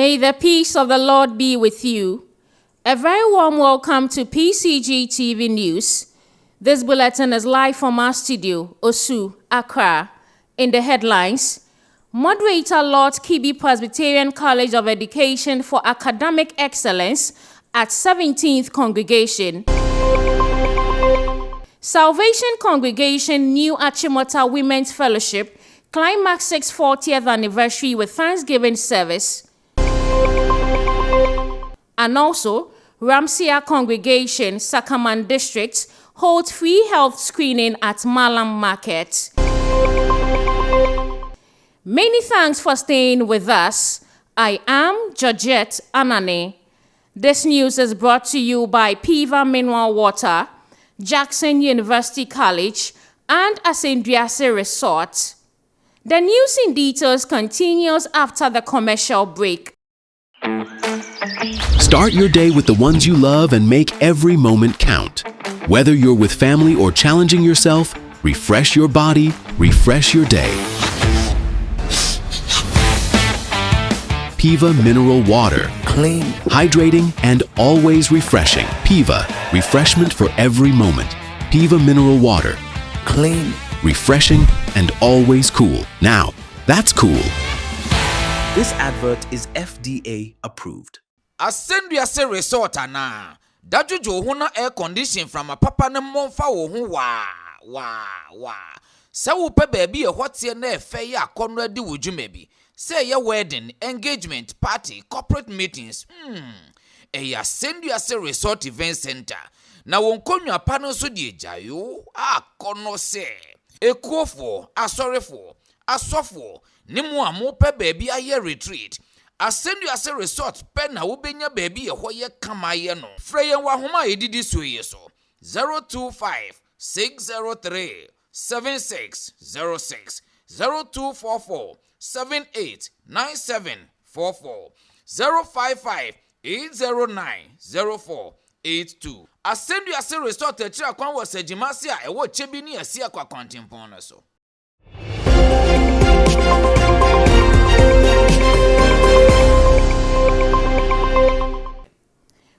May the peace of the Lord be with you. A very warm welcome to PCGTV News. This bulletin is live from our studio, Osu, Accra. In the headlines, Moderator Lord Kibi Presbyterian College of Education for Academic Excellence at 17th Congregation. Salvation Congregation New Achimota Women's Fellowship climax 40th anniversary with Thanksgiving service. And also, Ramsia Congregation, Sakaman District, holds free health screening at Malam Market. Many thanks for staying with us. I am Georgette Anane. This news is brought to you by Piva Mineral Water, Jackson University College, and Ascendiase Resort. The news in details continues after the commercial break. Start your day with the ones you love and make every moment count. Whether you're with family or challenging yourself, refresh your body, refresh your day. Piva Mineral Water. Clean, hydrating, and always refreshing. Piva, refreshment for every moment. Piva Mineral Water. Clean, refreshing, and always cool. Now, that's cool. This advert is FDA approved. Ascendiase Resort ana. Dajojo huna air condition from a papa ne monfa wo hu wa. Se wo pe baby e hwatie na efe ya konra di wudwuma bi. Say your wedding, engagement, party, corporate meetings. A Ascendiase Resort Event Center. Na wonkonwa pa no so die jayo. Kono se. Ekuofo, asorefo, asofo, nimu amo pe baby aye retreat. Ascendiase Resort pe na wo benya baby e hoye kamaye no. Freye wa homa edidi so yeso. 025 603 7606 0244 789744 055 809 0482. Ascendiase Resort achira kwan wo Sajimasi a ewo chebi ni asi akwa kwantimpon na so.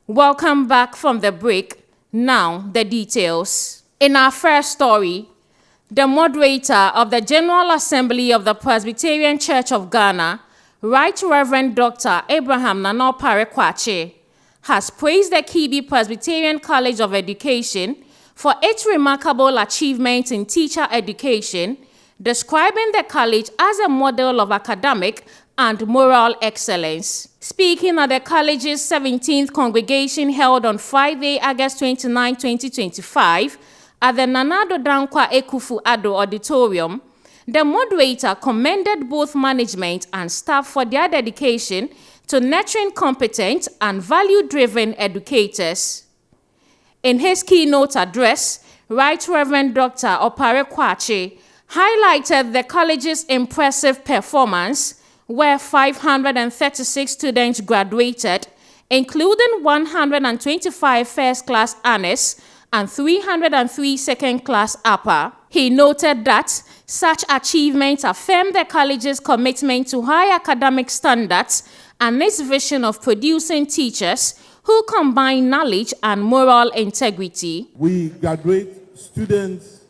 Welcome back from the break. Now, the details. In our first story, the moderator of the General Assembly of the Presbyterian Church of Ghana, Right Reverend Dr. Abraham Nano Parekwache, has praised the Kibi Presbyterian College of Education for its remarkable achievements in teacher education, describing the college as a model of academic and moral excellence. Speaking at the college's 17th congregation held on Friday, August 29, 2025, at the Nanado Dankwa Ekufu Ado Auditorium, the moderator commended both management and staff for their dedication to nurturing competent and value-driven educators. In his keynote address, Right Reverend Dr. Opare Kwache highlighted the college's impressive performance, where 536 students graduated, including 125 first-class honors and 303 second-class upper. He noted that such achievements affirm the college's commitment to high academic standards and its vision of producing teachers who combine knowledge and moral integrity. We graduate students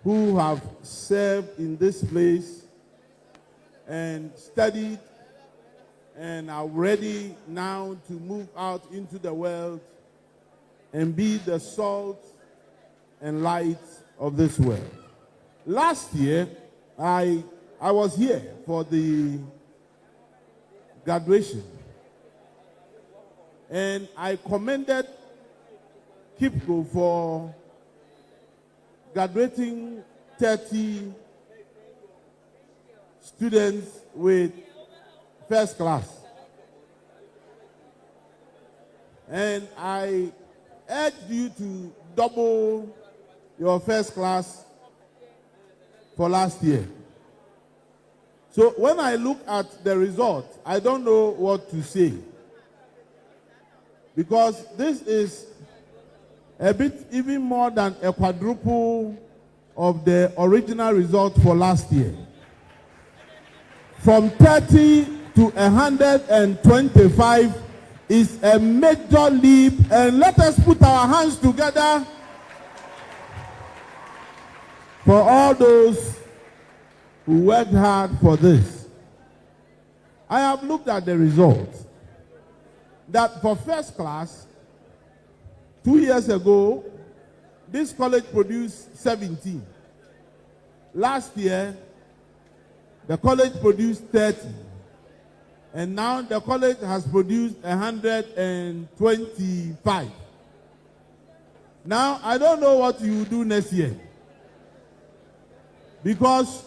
who have served in this place and studied and are ready now to move out into the world and be the salt and light of this world. Last year, I was here for the graduation, and I commended KIPCO for graduating 30 students with first class. And I urge you to double your first class for last year. So when I look at the result, I don't know what to say, because this is a bit even more than a quadruple of the original result for last year. From 30 to 125 is a major leap, and let us put our hands together for all those who worked hard for this. I have looked at the results. That for first class, 2 years ago, this college produced 17. Last year, the college produced 30. And now the college has produced 125. Now, I don't know what you will do next year, because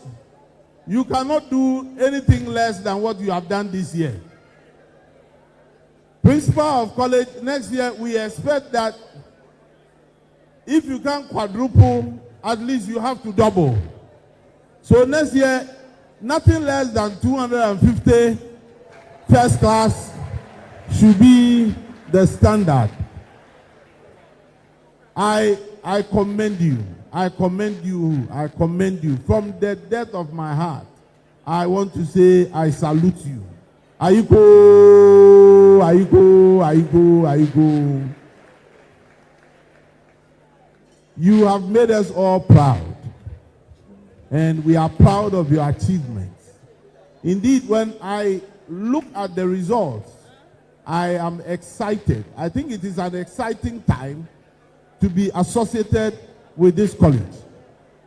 you cannot do anything less than what you have done this year. Principal of college, next year we expect that if you can quadruple, at least you have to double. So next year, nothing less than 250 first class should be the standard. I commend you. I commend you. I commend you. From the depth of my heart, I want to say I salute you. Ayiko, Ayiko, Ayiko, Ayiko. You have made us all proud, and we are proud of your achievements. Indeed, when I look at the results, I am excited. I think it is an exciting time to be associated with this college.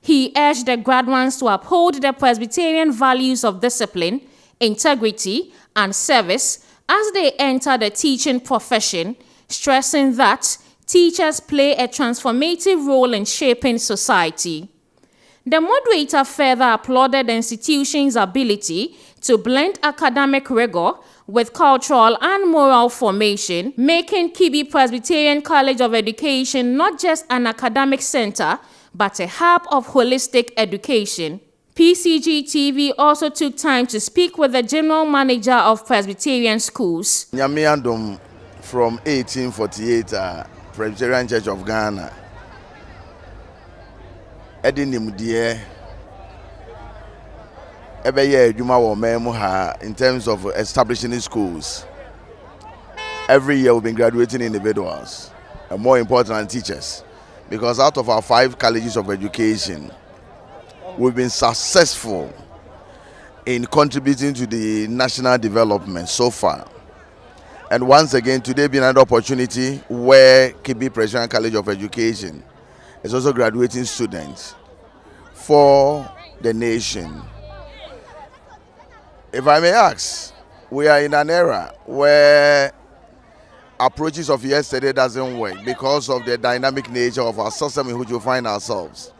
He urged the graduates to uphold the Presbyterian values of discipline, integrity, and service as they enter the teaching profession, stressing that teachers play a transformative role in shaping society. The moderator further applauded the institution's ability to blend academic rigor with cultural and moral formation, making Kibi Presbyterian College of Education not just an academic center, but a hub of holistic education. PCGTV also took time to speak with the general manager of Presbyterian schools. Nyamiandum from 1848, Presbyterian Church of Ghana. Edinimudie ebeye adwuma wo memu ha in terms of establishing schools. Every year we've been graduating individuals, and more important than teachers, because out of our 5 colleges of education, we've been successful in contributing to the national development so far. And once again, today being another opportunity where Kibi Presbyterian College of Education is also graduating students for the nation. If I may ask, we are in an era where approaches of yesterday doesn't work because of the dynamic nature of our system in which we find ourselves.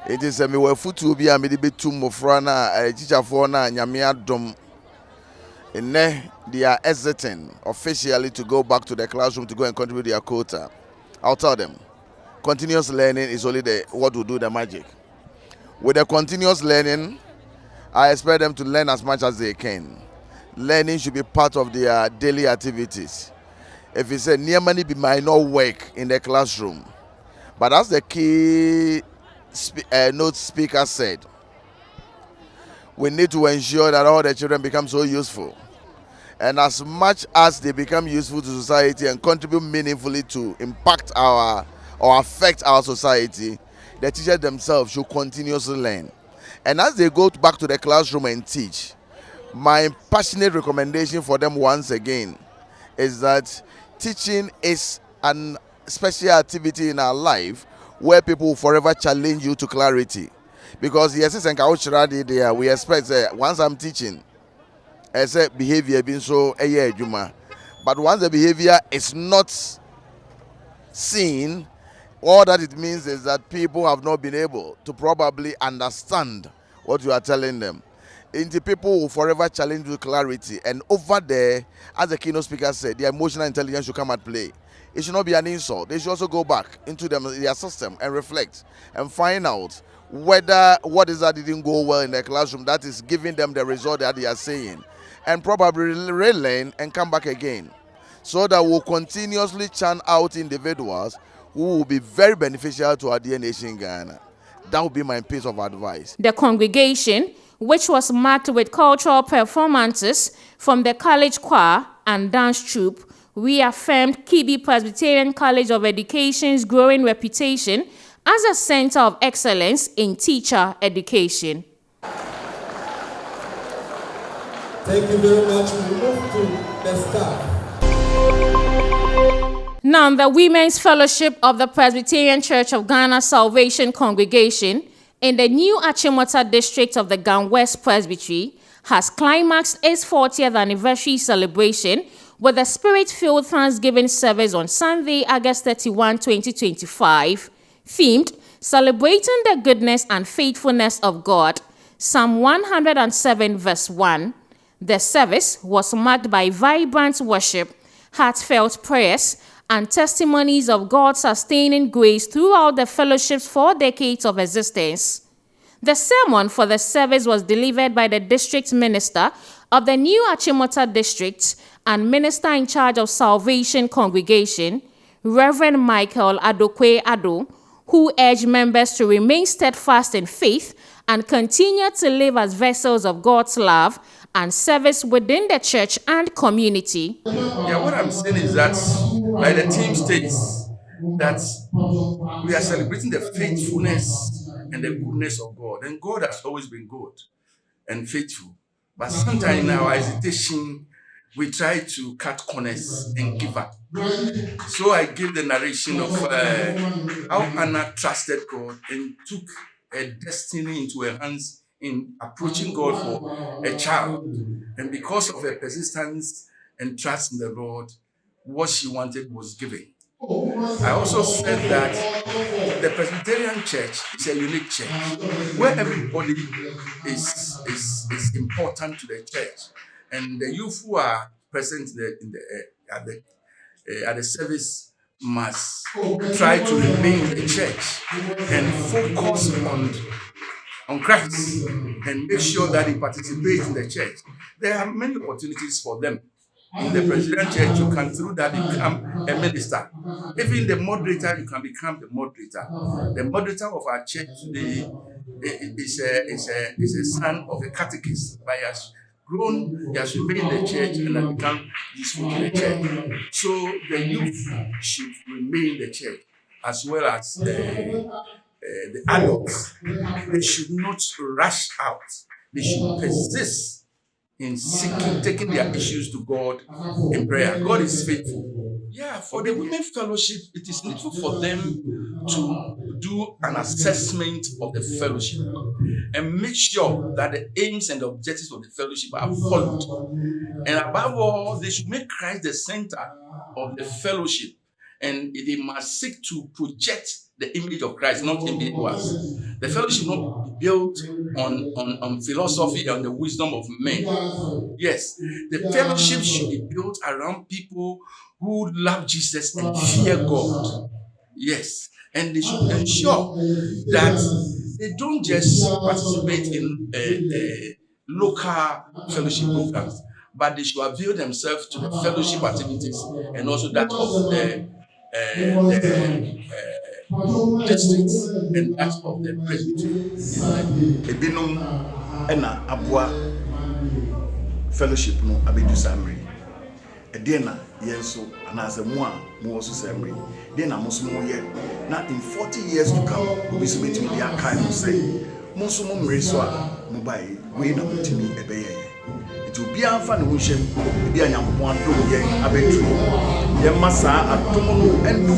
It is a futu bi amidi betu mofra na teacher for na nyamia dom. They are hesitant officially to go back to the classroom to go and contribute their quota. I'll tell them, continuous learning is only what will do the magic. With the continuous learning, I expect them to learn as much as they can. Learning should be part of their daily activities. If you say near money might not work in the classroom, but as the key note speaker said, we need to ensure that all the children become so useful. And as much as they become useful to society and contribute meaningfully to impact or affect our society, the teachers themselves should continuously learn. And as they go back to the classroom and teach, my passionate recommendation for them once again is that teaching is a special activity in our life where people will forever challenge you to clarity. Because yes, we expect once I'm teaching, I say behavior being so but once the behavior is not seen, all that it means is that people have not been able to probably understand what you are telling them. The people will forever challenge you to clarity. And over there, as the keynote speaker said, the emotional intelligence should come at play. It should not be an insult. They should also go back into their system and reflect and find out whether what is that didn't go well in the classroom that is giving them the result that they are saying, and probably relearn and come back again, so that we'll continuously churn out individuals who will be very beneficial to our dear nation Ghana. That would be my piece of advice. The congregation, which was marked with cultural performances from the college choir and dance troupe, reaffirmed Kibi Presbyterian College of Education's growing reputation as a center of excellence in teacher education. Thank you very much. We move to the staff. Now, the Women's Fellowship of the Presbyterian Church of Ghana Salvation Congregation in the new Achimota district of the Gan West Presbytery has climaxed its 40th anniversary celebration with a spirit-filled Thanksgiving service on Sunday, August 31, 2025, themed Celebrating the Goodness and Faithfulness of God, Psalm 107 verse 1. The service was marked by vibrant worship, heartfelt prayers, and testimonies of God's sustaining grace throughout the fellowship's 4 decades of existence. The sermon for the service was delivered by the district minister of the new Achimota district and minister in charge of Salvation Congregation, Reverend Michael Adokwe Ado, who urged members to remain steadfast in faith and continue to live as vessels of God's love and service within the church and community. Yeah, what I'm saying is that, like the theme states, that we are celebrating the faithfulness and the goodness of God. And God has always been good and faithful. But sometimes in our hesitation, we try to cut corners and give up. So I give the narration of how Anna trusted God and took her destiny into her hands in approaching God for a child. And because of her persistence and trust in the Lord, what she wanted was given. I also said that the Presbyterian Church is a unique church where everybody is important to the church. And the youth who are present at the service must try to remain in the church and focus on Christ and make sure that they participate in the church. There are many opportunities for them. In the Presbyterian Church, you can through that become a minister. Even the moderator, you can become the moderator. The moderator of our church today is a son of a catechist, but he has grown, he has remained in the church and has become useful to the church. So the youth should remain in the church as well as the adults. They should not rush out. They should persist in seeking, taking their issues to God in prayer. God is faithful. Yeah, for the women fellowship, it is needful for them to do an assessment of the fellowship and make sure that the aims and the objectives of the fellowship are followed. And above all, they should make Christ the center of the fellowship. And they must seek to project the image of Christ, not individuals. The fellowship will not be built on philosophy and the wisdom of men. Yes, the fellowship should be built around people who love Jesus and fear God. Yes, and they should ensure that they don't just participate in local fellowship programs, but they should avail themselves to the fellowship activities and also that of the districts and that of the presbytery. Ebinum ena abua fellowship no abedu samri. Edena yenso anaze mu a mu oso samri. Dena muso mu ye. Na in 40 years to come, we so betimi dey akai no say. Muso mu mre so a mu bai we na mutimi ebeye. It will be a fan who shall be a young one to yen abetu. Ye massa at Tomono and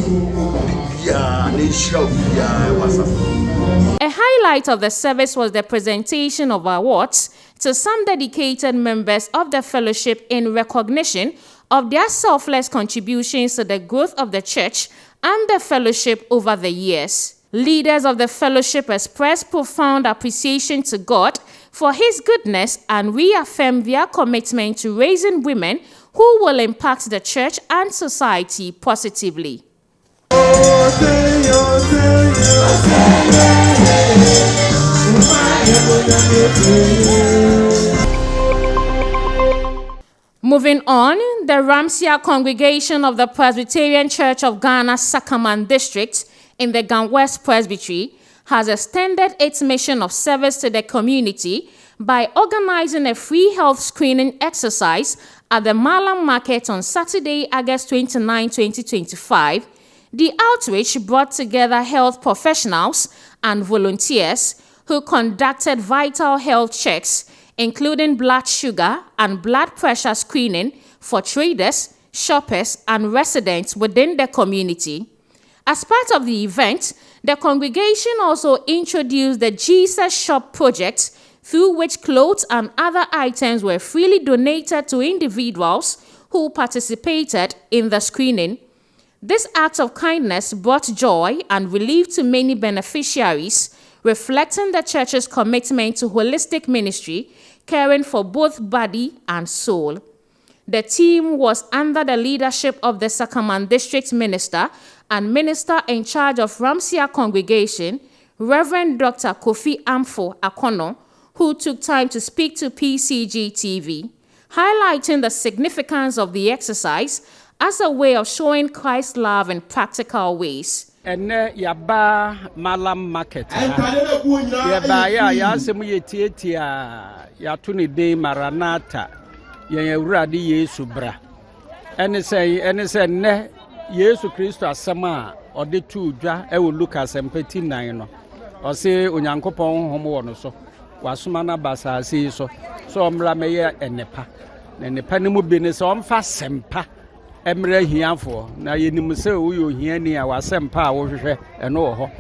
a highlight of the service was the presentation of awards to some dedicated members of the fellowship in recognition of their selfless contributions to the growth of the church and the fellowship over the years. Leaders of the fellowship expressed profound appreciation to God for His goodness and reaffirmed their commitment to raising women who will impact the church and society positively. Moving on, the Ramsia congregation of the Presbyterian Church of Ghana Sakaman district in the Gan West Presbytery has extended its mission of service to the community by organizing a free health screening exercise at the Malam Market on Saturday, August 29, 2025. The outreach brought together health professionals and volunteers who conducted vital health checks, including blood sugar and blood pressure screening for traders, shoppers, and residents within the community. As part of the event, the congregation also introduced the Jesus Shop project, through which clothes and other items were freely donated to individuals who participated in the screening. This act of kindness brought joy and relief to many beneficiaries, reflecting the church's commitment to holistic ministry, caring for both body and soul. The team was under the leadership of the Sakaman District Minister and Minister in charge of Ramsia Congregation, Reverend Dr. Kofi Amfo Akono, who took time to speak to PCGTV, highlighting the significance of the exercise as a way of showing Christ's love in practical ways. Ene yaba Malam Market. Yaba ya semu yetietia ya tuni de Maranatha. Yen Awurade Yesu bra. Ene se ne Yesu Kristo asema ode tu dwa e wo Lucas 9 no. O se Onyankopɔn honhom wo no so. Wasoma na basase so. So omra meye enepa. Na enepa ne mu bi ne se omfa sempa. Emre hiafo na yenim se uyo hiani a wasempa a wo hwehwe eno wo ho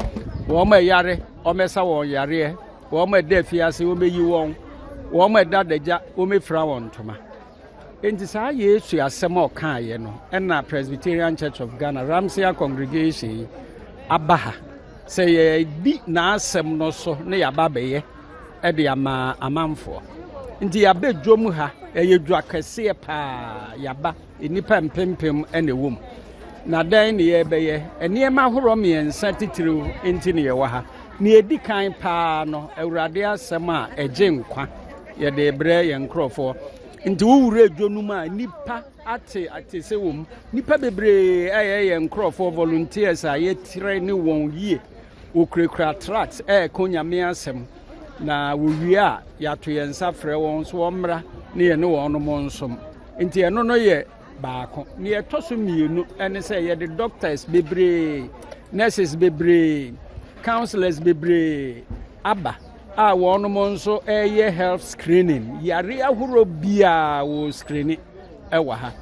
wo ma yare o mesa wo yare wo ma da fiase wo meyi won wo ma da daja wo mefra won toma enti sa Yesu asem o kan ye no na Presbyterian Church of Ghana Ramsia Congregation abaha se ye di na asem no so ne yaba beye e de ama amanfo enti yabe dwom ha eye dwa kese pa yaba enipa mpempem ene wom na dan ne ye beye eniema horo miensa titiriw enti ne ye wa ha ne edi kan pa no Awurade asem a eje nkwa ye de bre ye nkrofo nti wuwure dwonum a nipa ate se wom nipa bebre ye nkrofo volunteers a ye tire ne won yie okrekra tracts konyame asem na wowie a yato yensa frɛ won so omra ne ye ne won no monsom nti eno no ye baako ne etoso mienu ene sɛ ye de doctors bebre nurses bebre counselors bebre aba a won no monso ye health screening yare ahoro bia wo screening ɛwa ha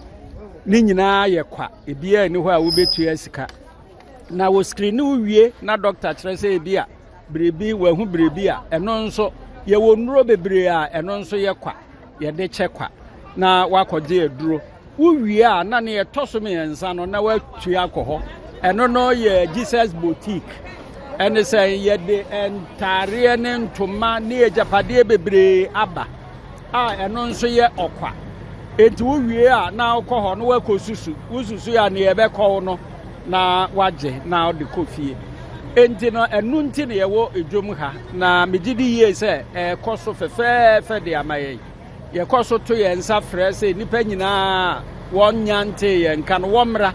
ne nyinaa ye kwa ebia ni ho a wo betu asika na wo screening wo wie na doctor kyerɛ sɛ ebia brebi wahu brebi a eno nso ye wo nuro bebre a eno nso ye kwa ye de che kwa na wakɔgye aduro uwie a na ne etoso me ensa no na watu akɔhɔ eno no ye Jesus boutique ene sɛ ye de entare ne ntoma ne ejapade bebre aba a eno nso ye ɔkwa enti uwie a na akɔhɔ no wakosusu ususu ya ne ye bɛkɔ no na wagye na ode kofie enti no enu nti ne ye wo edwom ha na megidi ye sɛ ɛkɔso fɛfɛɛfɛ de amaye ye kɔso to ye nsa frɛ sɛ nipa nyinaa won nyante ye nka no womra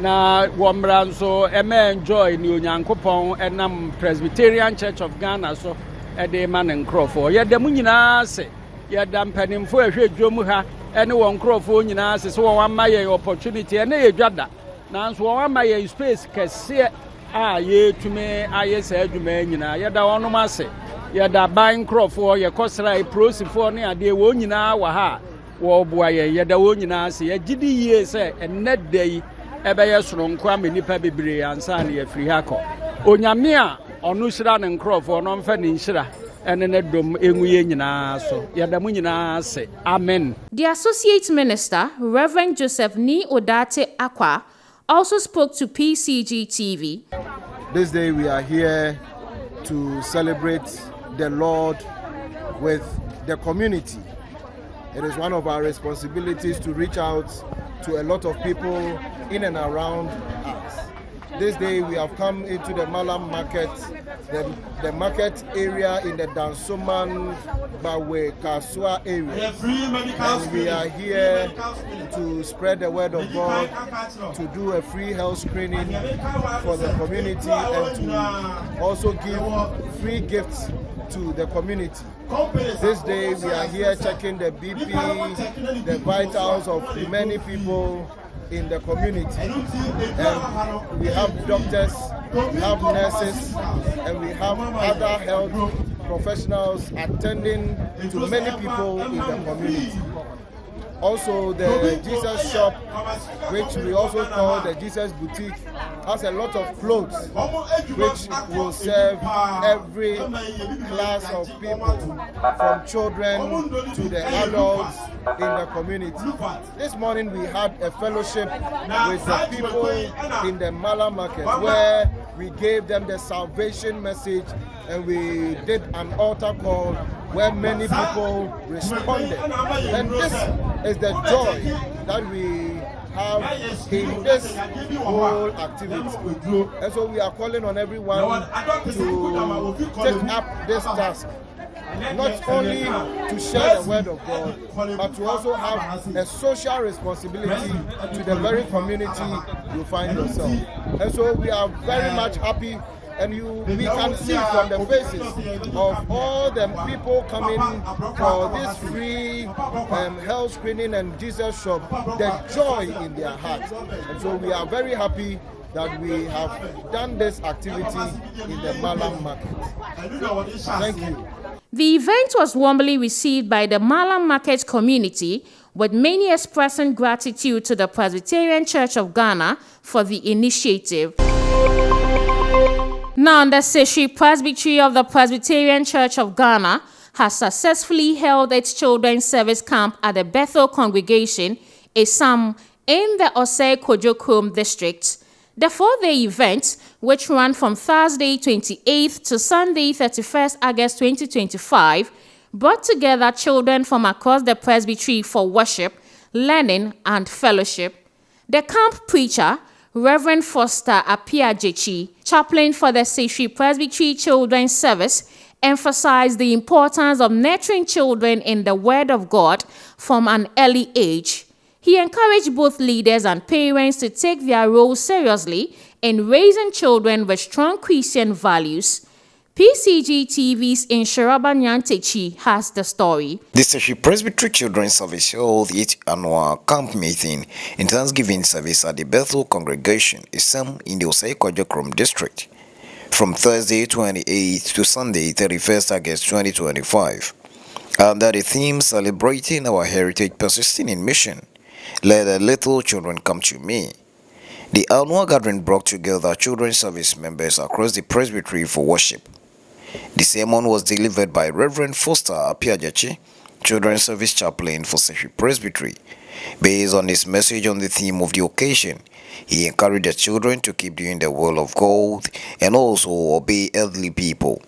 na womra nso enjoy ni Onyankopɔn enam Presbyterian Church of Ghana so de ma ne nkrofo ye dem nyinaa se ye da mpanimfo ehwe dwom ha ene won nkrofo nyinaa se so won ama ye opportunity ene ye dwada nanso won ama ye space kɛse a ye tume aye sa adwuma nyinaa ye da wonom ase ye da ban nkrofo ye kɔsra prosifo ne ade wo nyinaa wa ha wo boa ye da wo nyinaa se ye gidi yie se enedai ebeye soronko amenipa bebre ansa ne ye firi ha kɔ onyame a ɔno hyira ne nkrofo no mfa ne nhyira ene ne dom enguye nyinaa so ye da mu nyinaa se amen. The Associate Minister, Reverend Joseph Ni Odate Akwa, also spoke to PCGTV. This day we are here to celebrate the Lord with the community. It is one of our responsibilities to reach out to a lot of people in and around us. This day we have come into the Malam Market, the market area in the Dansoman Bawe Kasua area. And we are here to spread the word of God, to do a free health screening for the community, and to also give free gifts to the community. This day we are here checking the BP, the vitals of many people in the community. And we have doctors, we have nurses, and we have other health professionals attending to many people in the community. Also, the Jesus shop, which we also call the Jesus boutique, has a lot of clothes which will serve every class of people, from children to the adults in the community. This morning we had a fellowship with the people in the Mala market where we gave them the salvation message, and we did an altar call where many people responded. And this is the joy that we have in this whole activity. And so we are calling on everyone to take up this task, not only to share the word of God, but to also have a social responsibility to the very community you find yourself. And so we are very much happy, and we can see from the faces of all the people coming for this free health screening and Jesus shop, the joy in their hearts. And so we are very happy that we have done this activity in the Malam market. Thank you. The event was warmly received by the Malam Market community, with many expressing gratitude to the Presbyterian Church of Ghana for the initiative. Now, the Seshri Presbytery of the Presbyterian Church of Ghana has successfully held its children's service camp at the Bethel congregation, Esam, in the Osei Kojokrom district. The 4-day event, which ran from Thursday 28th to Sunday 31st August 2025, brought together children from across the presbytery for worship, learning, and fellowship. The camp preacher, Reverend Foster Apiajechi, chaplain for the Seshri Presbytery Children's Service, emphasized the importance of nurturing children in the Word of God from an early age. He encouraged both leaders and parents to take their role seriously in raising children with strong Christian values. PCGTV's Inshiraba Nyantechi has the story. The Seshri Presbytery Children's Service held its annual camp meeting in Thanksgiving service at the Bethel congregation, Isam, in the Osei Kojokrom district, from Thursday 28th to Sunday 31st August 2025. Under the theme celebrating our heritage persisting in mission, let the little children come to me. The annual gathering brought together children's service members across the presbytery for worship. The sermon was delivered by Reverend Foster Apiajechi, children's service chaplain for Seshri Presbytery. Based on his message on the theme of the occasion, he encouraged the children to keep doing the will of God and also obey elderly people.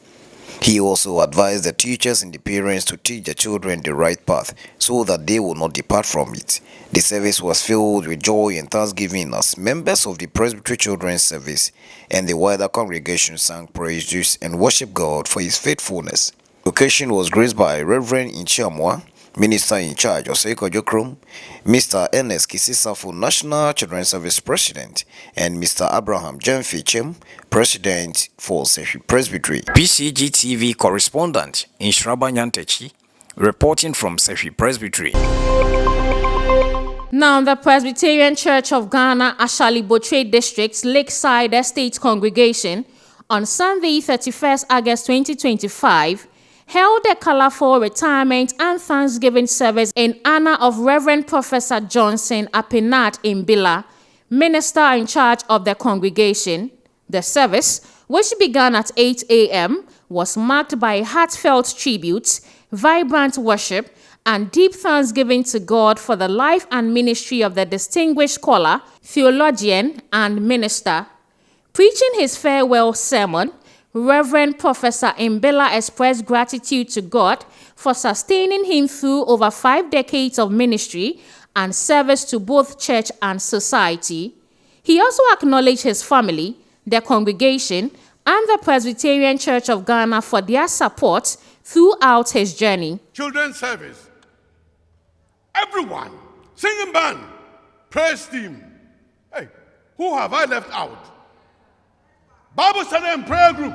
He also advised the teachers and the parents to teach the children the right path so that they will not depart from it. The service was filled with joy and thanksgiving as members of the Presbytery Children's Service and the wider congregation sang praises and worshiped God for his faithfulness. The occasion was graced by Reverend Inchiamwa, Minister in charge of Osei Kojokrom, Mr. Ernest Kisisafo, National Children's Service President, and Mr. Abraham Jemfi, President for Seshri Presbytery. PCGTV correspondent Inshiraba Nyantechi, reporting from Seshri Presbytery. Now, the Presbyterian Church of Ghana, Ashali Botre District's Lakeside Estate Congregation, on Sunday 31st August 2025, held a colorful retirement and Thanksgiving service in honor of Reverend Professor Johnson Apinat Imbila, minister in charge of the congregation. The service, which began at 8 a.m., was marked by heartfelt tributes, vibrant worship, and deep thanksgiving to God for the life and ministry of the distinguished scholar, theologian, and minister. Preaching his farewell sermon, Reverend Professor Imbila expressed gratitude to God for sustaining him through over 5 decades of ministry and service to both church and society. He also acknowledged his family, the congregation, and the Presbyterian Church of Ghana for their support throughout his journey. Children's service, everyone, singing band, praise team. Hey, who have I left out? Bible study and prayer group.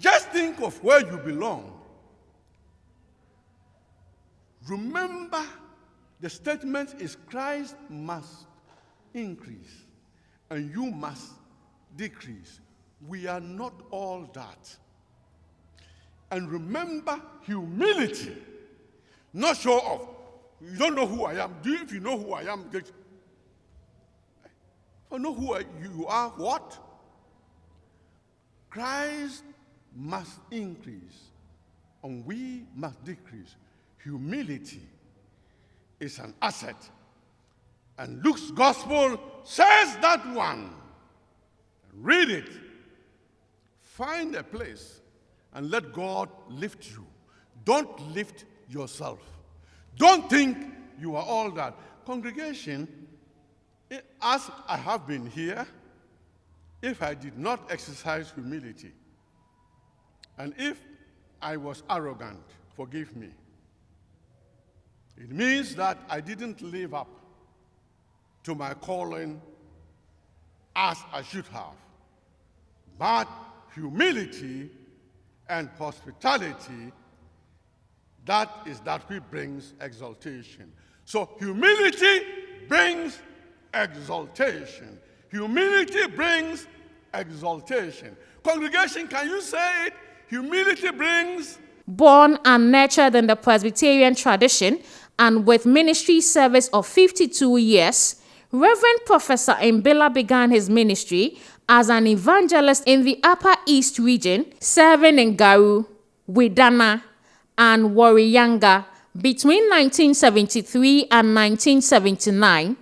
Just think of where you belong. Remember, the statement is Christ must increase and you must decrease. We are not all that. And remember, humility, not show off. You don't know who I am. If you know who I am, I know who you are, what? Christ must increase and we must decrease. Humility is an asset. And Luke's gospel says that one. Read it. Find a place and let God lift you. Don't lift yourself. Don't think you are all that. Congregation, as I have been here, if I did not exercise humility, and if I was arrogant, forgive me. It means that I didn't live up to my calling as I should have. But humility and hospitality, that which brings exaltation. So humility brings exaltation. Humility brings exaltation. Congregation, can you say it? Humility brings. Born and nurtured in the Presbyterian tradition and with ministry service of 52 years, Reverend Professor Mbila began his ministry as an evangelist in the Upper East region, serving in Garu, Widana, and Wariyanga between 1973 and 1979.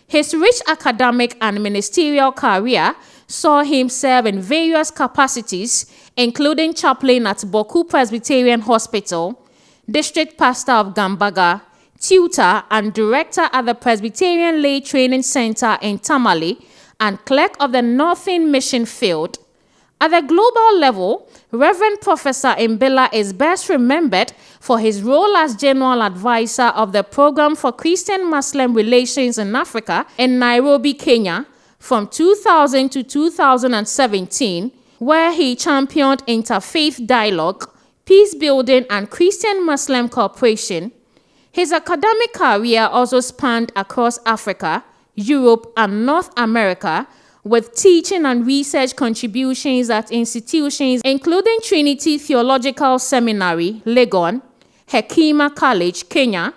His rich academic and ministerial career saw him serve in various capacities, including chaplain at Boku Presbyterian Hospital, district pastor of Gambaga, tutor and director at the Presbyterian Lay Training Center in Tamale, and clerk of the Northern Mission Field. At the global level, Reverend Professor Mbila is best remembered for his role as General Advisor of the Program for Christian-Muslim Relations in Africa in Nairobi, Kenya, from 2000 to 2017, where he championed interfaith dialogue, peace building, and Christian-Muslim cooperation. His academic career also spanned across Africa, Europe, and North America, with teaching and research contributions at institutions including Trinity Theological Seminary, Legon, Hekima College, Kenya,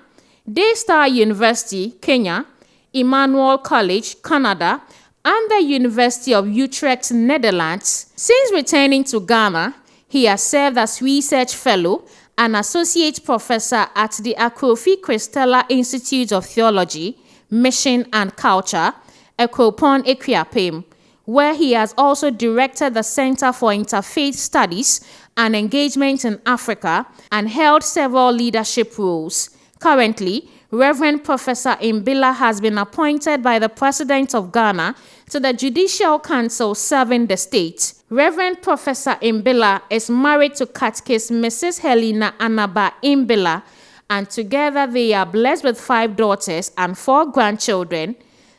Daystar University, Kenya, Emmanuel College, Canada, and the University of Utrecht, Netherlands. Since returning to Ghana, he has served as research fellow and associate professor at the Akrofi Christella Institute of Theology, Mission and Culture, Ekropon Ekriapem, where he has also directed the Center for Interfaith Studies and Engagement in Africa and held several leadership roles. Currently, Reverend Professor Mbila has been appointed by the President of Ghana to the Judicial Council serving the state. Reverend Professor Mbila is married to Catechist Mrs. Helena Anaba Mbila, and together they are blessed with 5 daughters and 4 grandchildren.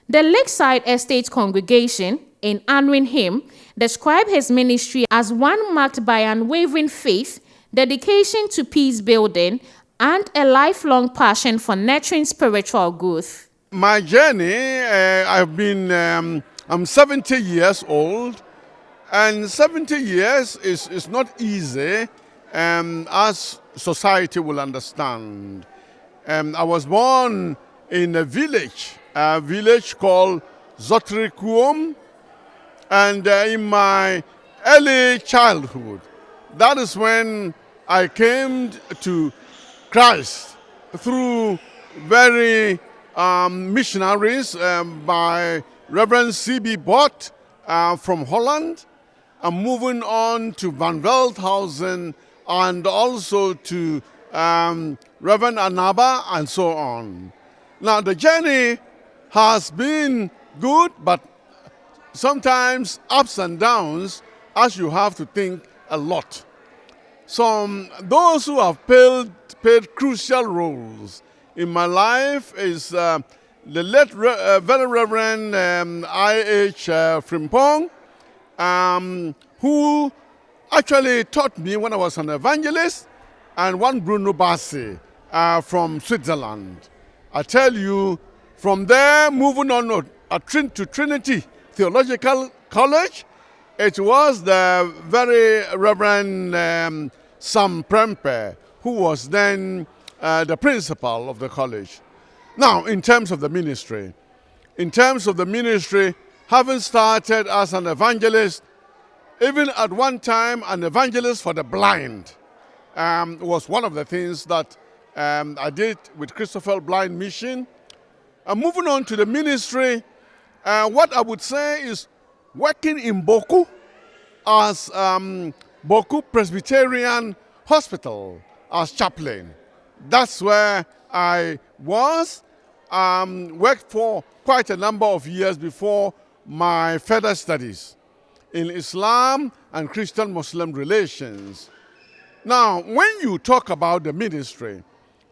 The Lakeside Estate congregation, in honoring him, describe his ministry as one marked by unwavering faith, dedication to peace building, and a lifelong passion for nurturing spiritual growth. My journey, I'm 70 years old, and 70 years is not easy, as society will understand. I was born in a village called Zotrikuom, and in my early childhood, that is when I came to Christ through very missionaries by Reverend C.B. Bott from Holland, and moving on to Van Veldhausen and also to Reverend Anaba and so on. Now the journey has been good, but sometimes ups and downs as you have to think a lot. Those who have played crucial roles in my life is the late Very Reverend I.H. Frimpong, who actually taught me when I was an evangelist, and one Bruno Bassi from Switzerland. I tell you, from there, moving on to Trinity Theological College, it was the very Reverend Sam Prempe, who was then the principal of the college. Now, in terms of the ministry, having started as an evangelist, even at one time an evangelist for the blind was one of the things that I did with Christopher Blind Mission. Moving on to the ministry, what I would say is working in Boku as Boku Presbyterian Hospital as chaplain. That's where I was. Worked for quite a number of years before my further studies in Islam and Christian-Muslim relations. Now, when you talk about the ministry,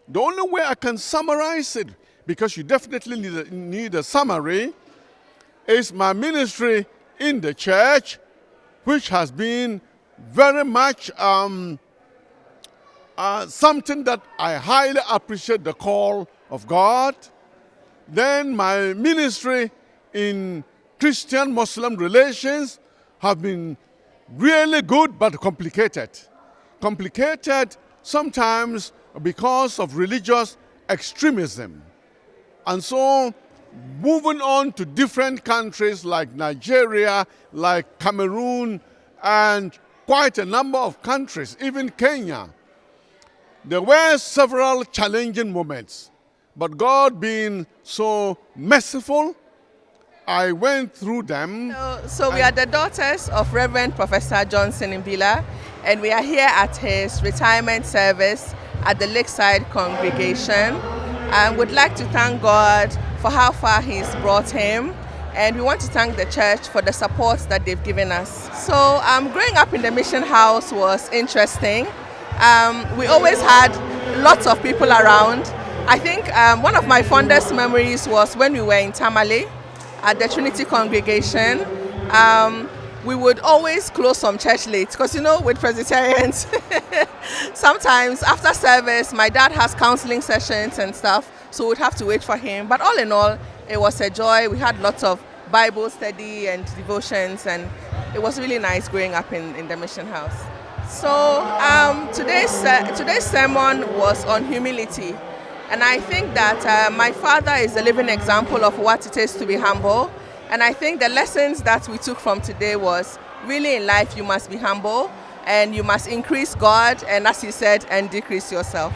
the only way I can summarize it, because you definitely need a summary, is my ministry in the church, which has been very much something that I highly appreciate the call of God. Then my ministry in Christian-Muslim relations have been really good but complicated. Complicated sometimes because of religious extremism. And so moving on to different countries like Nigeria, like Cameroon, and quite a number of countries, even Kenya, there were several challenging moments. But God being so merciful, I went through them. So we are the daughters of Reverend Professor Johnson Mbila, and we are here at his retirement service at the Lakeside congregation. And would like to thank God for how far He's brought him. And we want to thank the church for the support that they've given us. So growing up in the mission house was interesting. We always had lots of people around. I think one of my fondest memories was when we were in Tamale at the Trinity congregation. We would always close some church late because, you know, with Presbyterians, sometimes after service, my dad has counseling sessions and stuff, so we'd have to wait for him. But all in all, it was a joy. We had lots of Bible study and devotions, and it was really nice growing up in the mission house. So today's sermon was on humility. And I think that my father is a living example of what it is to be humble. And I think the lessons that we took from today was really in life you must be humble and you must increase God and, as he said, and decrease yourself.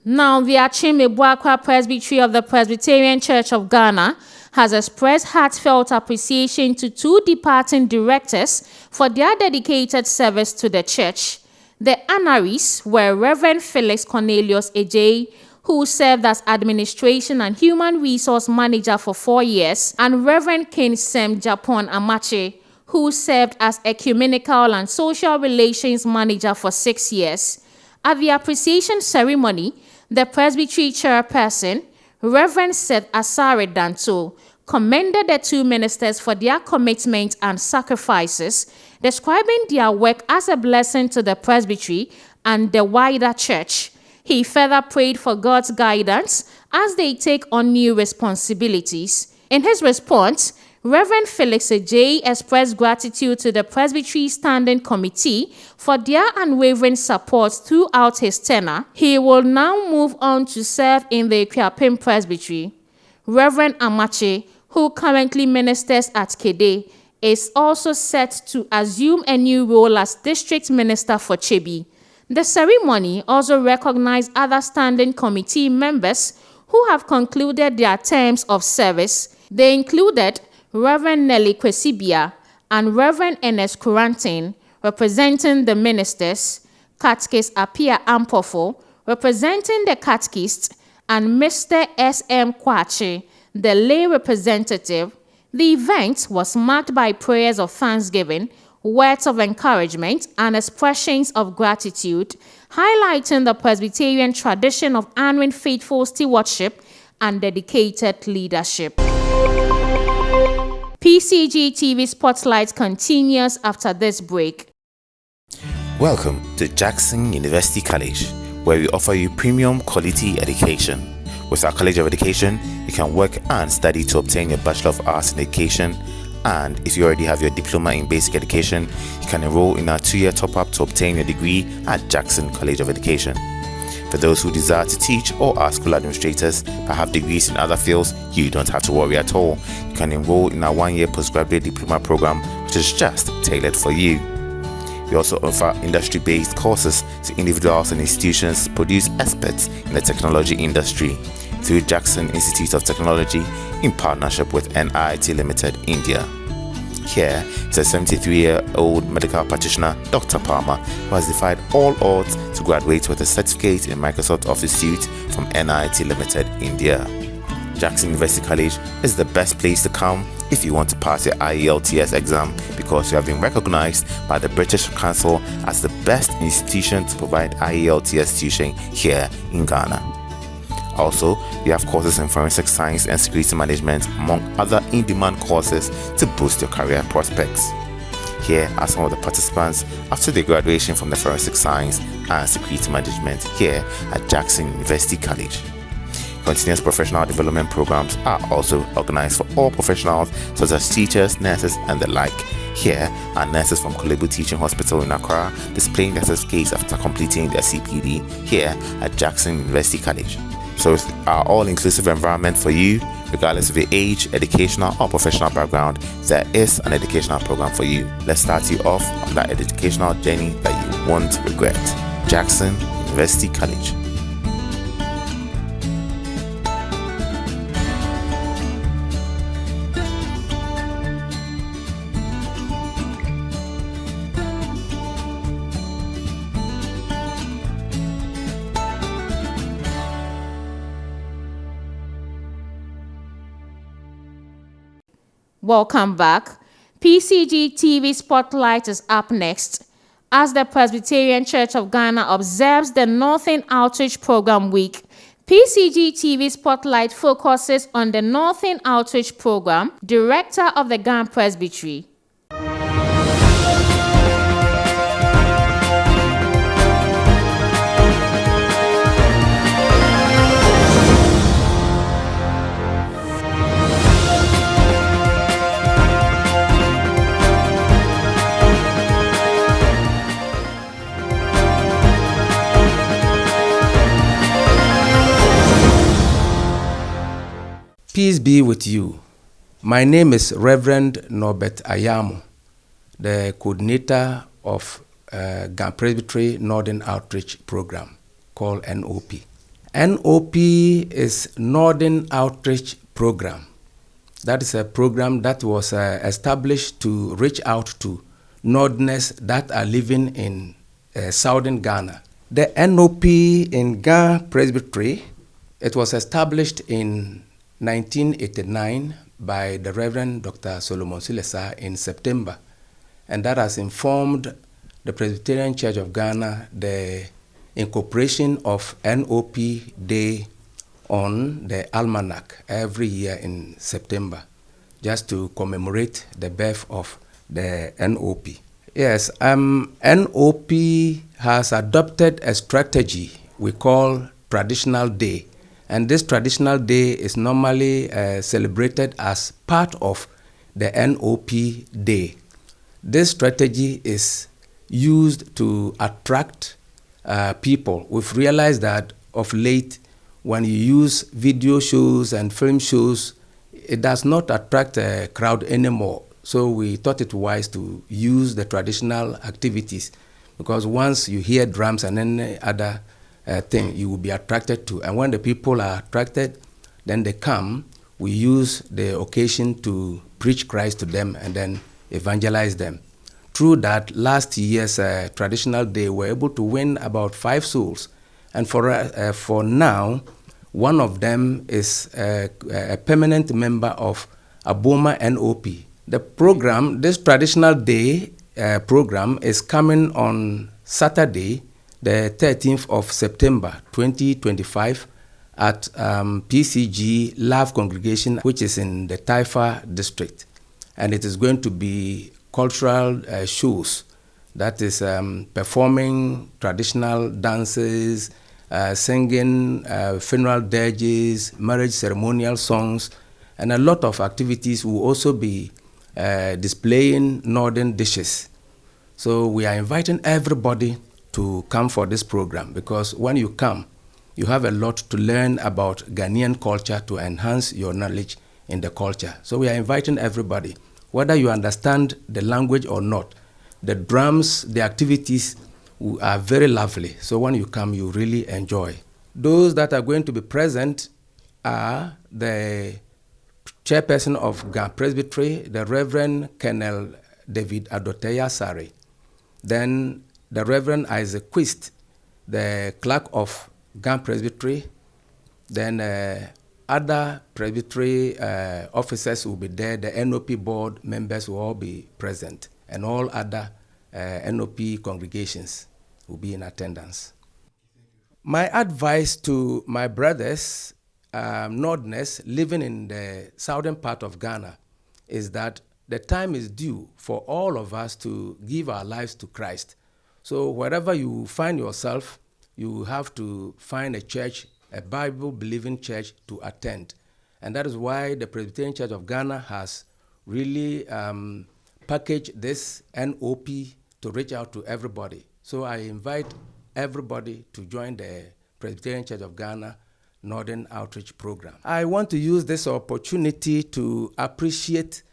Now, the Achime Buakwa Presbytery of the Presbyterian Church of Ghana has expressed heartfelt appreciation to two departing directors for their dedicated service to the church. The honorees were Reverend Felix Cornelius Ejay, who served as Administration and Human Resource Manager for 4 years, and Reverend Kinsem Japon Amache, who served as Ecumenical and Social Relations Manager for 6 years. At the appreciation ceremony, the Presbytery chairperson, Reverend Seth Asare Danto, commended the two ministers for their commitment and sacrifices, describing their work as a blessing to the presbytery and the wider church. He further prayed for God's guidance as they take on new responsibilities. In his response, Reverend Felix Ejay expressed gratitude to the Presbytery Standing Committee for their unwavering support throughout his tenure. He will now move on to serve in the Ikuapem Presbytery. Reverend Amache, who currently ministers at Kede, is also set to assume a new role as District Minister for Chebi. The ceremony also recognized other standing committee members who have concluded their terms of service. They included Reverend Nelly Kwesibia and Reverend Ernest Kurantin, representing the ministers, Catechist Apia Ampofo, representing the catechist, and Mr. S.M. Kwache, the lay representative. The event was marked by prayers of thanksgiving, words of encouragement, and expressions of gratitude, highlighting the Presbyterian tradition of honoring faithful stewardship and dedicated leadership. PCGTV Spotlight continues after this break. Welcome to Jackson University College, where we offer you premium quality education. With our College of Education, you can work and study to obtain your Bachelor of Arts in Education, and if you already have your Diploma in Basic Education, you can enroll in our 2-year top-up to obtain your degree at Jackson College of Education. For those who desire to teach or are school administrators but have degrees in other fields, you don't have to worry at all. You can enroll in our 1-year postgraduate diploma program, which is just tailored for you. We also offer industry-based courses to individuals and institutions to produce experts in the technology industry through Jackson Institute of Technology in partnership with NIT Limited, India. Here is a 73-year-old medical practitioner, Dr. Palmer, who has defied all odds to graduate with a certificate in Microsoft Office Suite from NIT Limited, India. Jackson University College is the best place to come if you want to pass your IELTS exam, because you have been recognized by the British Council as the best institution to provide IELTS tuition here in Ghana. Also, we have courses in forensic science and security management, among other in-demand courses to boost your career prospects. Here are some of the participants after their graduation from the forensic science and security management here at Jackson University College. Continuous professional development programs are also organized for all professionals, such as teachers, nurses, and the like. Here are nurses from Kolebu Teaching Hospital in Accra displaying their certificates after completing their CPD here at Jackson University College. So it's our all-inclusive environment for you, regardless of your age, educational, or professional background. There is an educational program for you. Let's start you off on that educational journey that you won't regret. Jackson University College. Welcome back. PCGTV Spotlight is up next as the Presbyterian Church of Ghana observes the Northern Outreach Program Week. PCGTV Spotlight focuses on the Northern Outreach Program, Director of the Ghana Presbytery. Peace be with you. My name is Reverend Norbert Ayamo, the coordinator of Ghana Presbytery Northern Outreach Program, called NOP. NOP is Northern Outreach Program. That is a program that was established to reach out to Northerners that are living in Southern Ghana. The NOP in Ghana Presbytery, it was established in 1989 by the Reverend Dr. Solomon Silesa in September, and that has informed the Presbyterian Church of Ghana the incorporation of NOP Day on the almanac every year in September, just to commemorate the birth of the NOP. Yes, NOP has adopted a strategy we call Traditional Day. And this traditional day is normally celebrated as part of the NOP Day. This strategy is used to attract people. We've realized that of late, when you use video shows and film shows, it does not attract a crowd anymore. So we thought it wise to use the traditional activities, because once you hear drums and any other thing, you will be attracted to. And when the people are attracted, then they come. We use the occasion to preach Christ to them and then evangelize them. Through that, last year's traditional day, we were able to win about 5 souls. And for now, one of them is a permanent member of Aboma NOP. The program, this traditional day program, is coming on Saturday, the 13th of September 2025 at PCG Love Congregation, which is in the Taifa district. and it is going to be cultural shows. That is performing traditional dances, singing funeral dirges, marriage ceremonial songs, and a lot of activities. Will also be displaying northern dishes. So we are inviting everybody to come for this program, because when you come, you have a lot to learn about Ghanaian culture to enhance your knowledge in the culture. So we are inviting everybody, whether you understand the language or not. The drums, the activities are very lovely. So when you come, you really enjoy. Those that are going to be present are the chairperson of Ghana Presbytery, the Reverend Colonel David Adoteya Sari. Then the Reverend Isaac Quist, the clerk of Ghana Presbytery. Then other presbytery officers will be there. The NOP board members will all be present, and all other NOP congregations will be in attendance. My advice to my brothers, Northerners living in the southern part of Ghana, is that the time is due for all of us to give our lives to Christ. So wherever you find yourself, you have to find a church, a Bible-believing church to attend. And that is why the Presbyterian Church of Ghana has really packaged this NOP to reach out to everybody. So I invite everybody to join the Presbyterian Church of Ghana Northern Outreach Program. I want to use this opportunity to appreciate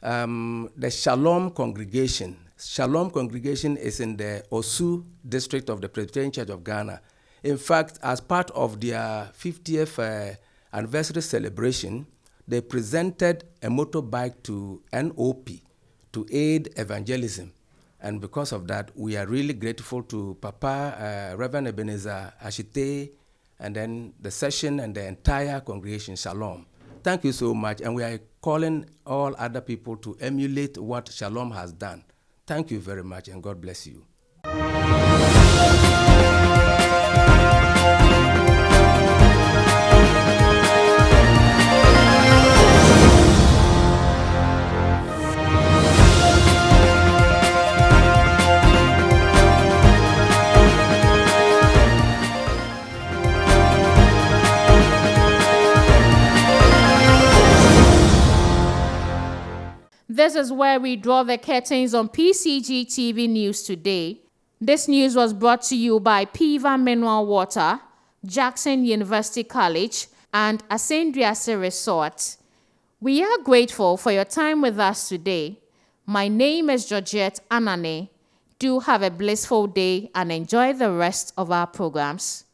the Shalom Congregation. Shalom Congregation is in the Osu district of the Presbyterian Church of Ghana. In fact, as part of their 50th anniversary celebration, they presented a motorbike to NOP to aid evangelism. And because of that, we are really grateful to Papa Reverend Ebenezer Ashite, and then the session and the entire congregation. Shalom. Thank you so much. And we are calling all other people to emulate what Shalom has done. Thank you very much, and God bless you. This is where we draw the curtains on PCGTV News today. This news was brought to you by PIVA Mineral Water, Jackson University College, and Ascendiase Resort. We are grateful for your time with us today. My name is Georgette Anane. Do have a blissful day and enjoy the rest of our programs.